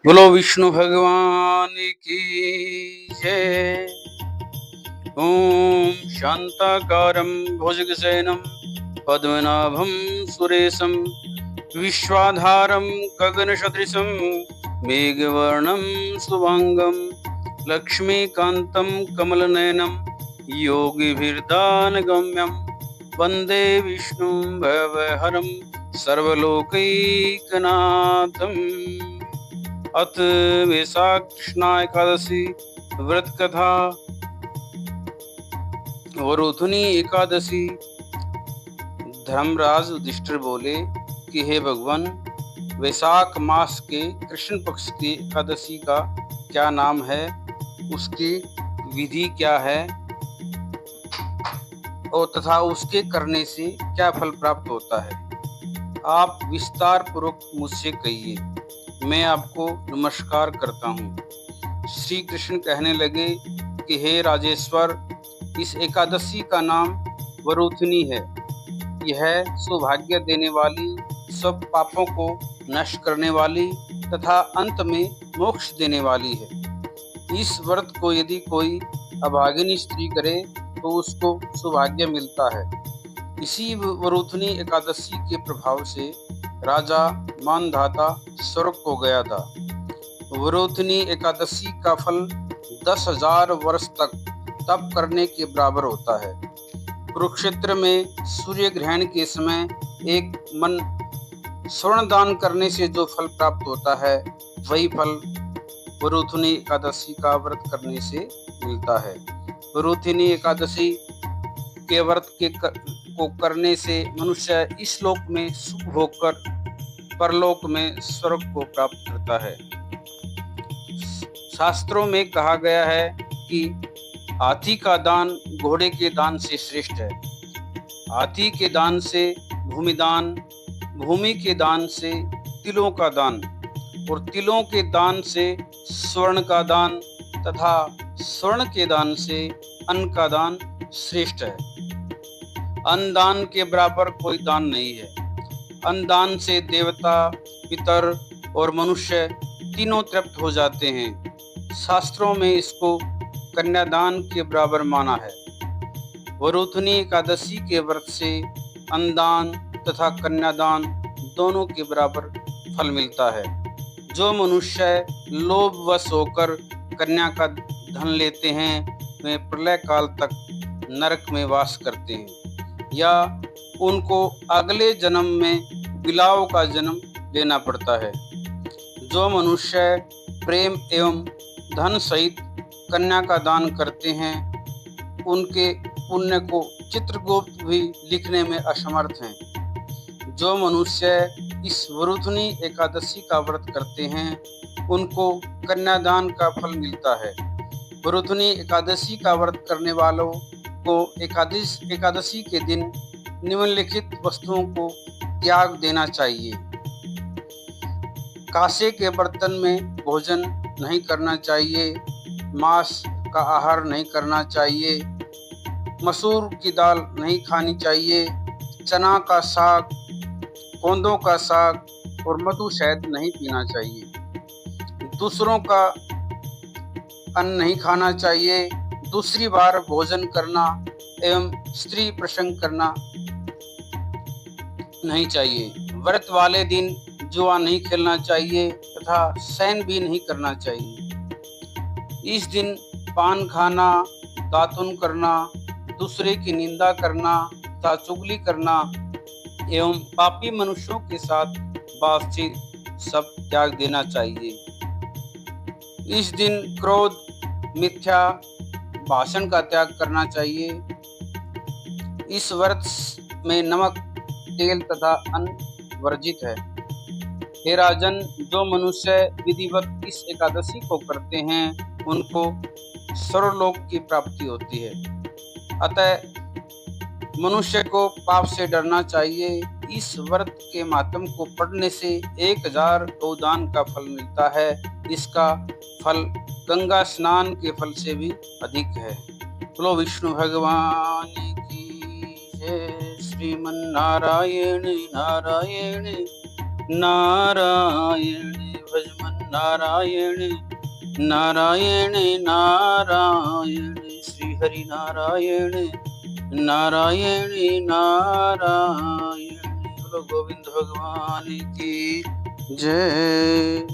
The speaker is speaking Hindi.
बोलो विष्णु भगवान की जय। ओम शांताकारं भुजगशयनं पद्मनाभं सुरेशं विश्वाधारं गगनसदृशं मेघवर्णं शुभांगं लक्ष्मीकान्तं कमलनयनं योगिभिर्दानगम्यं वन्दे विष्णुं भवहरं सर्वलोकैकनाथम्। अथ वैशाख कृष्णा एकादशी व्रत कथा। वरोधनी एकादशी। धर्मराज युधिष्ठिर बोले कि हे भगवान, वैशाख मास के कृष्ण पक्ष की एकादशी का क्या नाम है, उसकी विधि क्या है और तथा उसके करने से क्या फल प्राप्त होता है, आप विस्तार पूर्वक मुझसे कहिए। मैं आपको नमस्कार करता हूँ। श्री कृष्ण कहने लगे कि हे राजेश्वर, इस एकादशी का नाम वरोधिनी है। यह सौभाग्य देने वाली, सब पापों को नष्ट करने वाली तथा अंत में मोक्ष देने वाली है। इस व्रत को यदि कोई अभागिनी स्त्री करे तो उसको सौभाग्य मिलता है। इसी वरोधिनी एकादशी के प्रभाव से राजा मानधाता स्वर्ग को गया था। वरोधिनी एकादशी का फल 10,000 वर्ष तक तप करने के बराबर होता है। कुरुक्षेत्र में सूर्य ग्रहण के समय एक मन स्वर्ण दान करने से जो फल प्राप्त होता है, वही फल वरोधिनी एकादशी का व्रत करने से मिलता है। वरोधिनी एकादशी के व्रत को करने से मनुष्य इस लोक में सुख भोगकर परलोक में स्वर्ग को प्राप्त करता है। शास्त्रों में कहा गया है कि हाथी का दान घोड़े के दान से श्रेष्ठ है। हाथी के दान से भूमिदान, भूमि के दान से तिलों का दान और तिलों के दान से स्वर्ण का दान तथा स्वर्ण के दान से अन्न का दान श्रेष्ठ है। अन्न दान के बराबर कोई दान नहीं है। अन्न दान से देवता, पितर और मनुष्य तीनों तृप्त हो जाते हैं। शास्त्रों में इसको कन्यादान के बराबर माना है। वरोधिनी एकादशी के व्रत से अन्नदान तथा कन्यादान दोनों के बराबर फल मिलता है। जो मनुष्य लोभवश होकर कन्या का धन लेते हैं, वे प्रलय काल तक नरक में वास करते हैं या उनको अगले जन्म में बिलाव का जन्म लेना पड़ता है। जो मनुष्य प्रेम एवं धन सहित कन्या का दान करते हैं, उनके पुण्य को चित्रगुप्त भी लिखने में असमर्थ हैं। जो मनुष्य इस वरोधिनी एकादशी का व्रत करते हैं, उनको कन्यादान का फल मिलता है। वरोधिनी एकादशी का व्रत करने वालों को एकादशी के दिन निम्नलिखित वस्तुओं को त्याग देना चाहिए। कांसे के बर्तन में भोजन नहीं करना चाहिए, मांस का आहार नहीं करना चाहिए, मसूर की दाल नहीं खानी चाहिए, चना का साग, कोंदों का साग और मधु शहद नहीं पीना चाहिए। दूसरों का अन्न नहीं खाना चाहिए, दूसरी बार भोजन करना एवं स्त्री प्रसंग करना नहीं चाहिए। व्रत वाले दिन जुआ नहीं खेलना चाहिए तथा शयन भी नहीं करना चाहिए। इस दिन पान खाना, दातुन करना, दूसरे की निंदा करना तथा चुगली करना एवं पापी मनुष्यों के साथ बातचीत सब त्याग देना चाहिए। इस दिन क्रोध, मिथ्या भाषण का त्याग करना चाहिए। इस व्रत में नमक, तेल तथा अन्न वर्जित है। हे राजन, जो मनुष्य विधिवत इस एकादशी को करते हैं, उनको सर्वलोक की प्राप्ति होती है। अतः मनुष्य को पाप से डरना चाहिए। इस व्रत के मातम को पढ़ने से 1000 गोदान का फल मिलता है। इसका फल गंगा स्नान के फल से भी अधिक है। बोलो विष्णु भगवान की जय। श्रीमन्नारायण नारायण नारायण भजमन नारायण नारायण नारायण, श्री हरि नारायण नारायण नारायण। बोलो गोविंद भगवान की जय।